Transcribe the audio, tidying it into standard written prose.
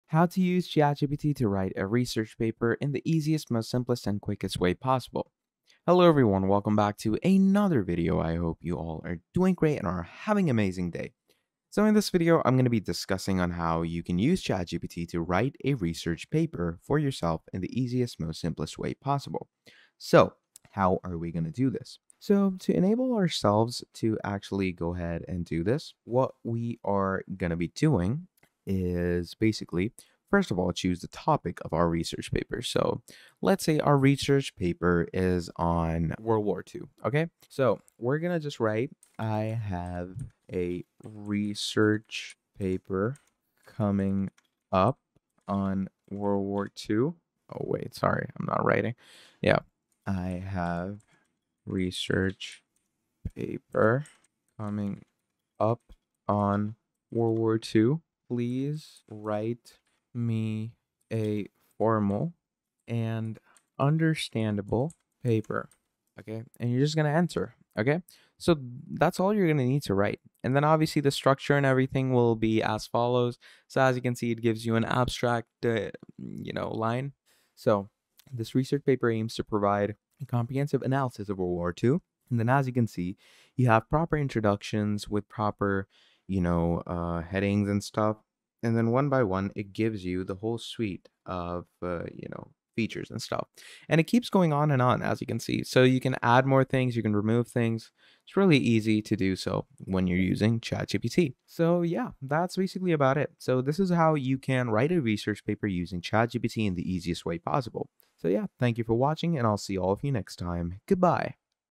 How to use ChatGPT to write a research paper in the easiest, most simplest, and quickest way possible. Hello everyone, welcome back to another video. I hope you all are doing great and are having an amazing day. So in this video, I'm going to be discussing on how you can use ChatGPT to write a research paper for yourself in the easiest, most simplest way possible. So how are we going to do this? So to enable ourselves to actually go ahead and do this, what we are going to be doing is basically, first of all, choose the topic of our research paper. So let's say our research paper is on World War II. Okay. So we're going to just write, I have a research paper coming up on World War II. Oh, wait, sorry, I'm not writing. Yeah. I have research paper coming up on World War II. Please write me a formal and understandable paper. Okay. And you're just going to enter. Okay. So that's all you're going to need to write. And then obviously the structure and everything will be as follows. So as you can see, it gives you an abstract, line. So this research paper aims to provide a comprehensive analysis of World War II. And then as you can see, you have proper introductions with proper, headings and stuff. And then one by one, it gives you the whole suite of, features and stuff. And it keeps going on and on, as you can see. So you can add more things, you can remove things. It's really easy to do so when you're using ChatGPT. So yeah, that's basically about it. So this is how you can write a research paper using ChatGPT in the easiest way possible. So yeah, thank you for watching, and I'll see all of you next time. Goodbye.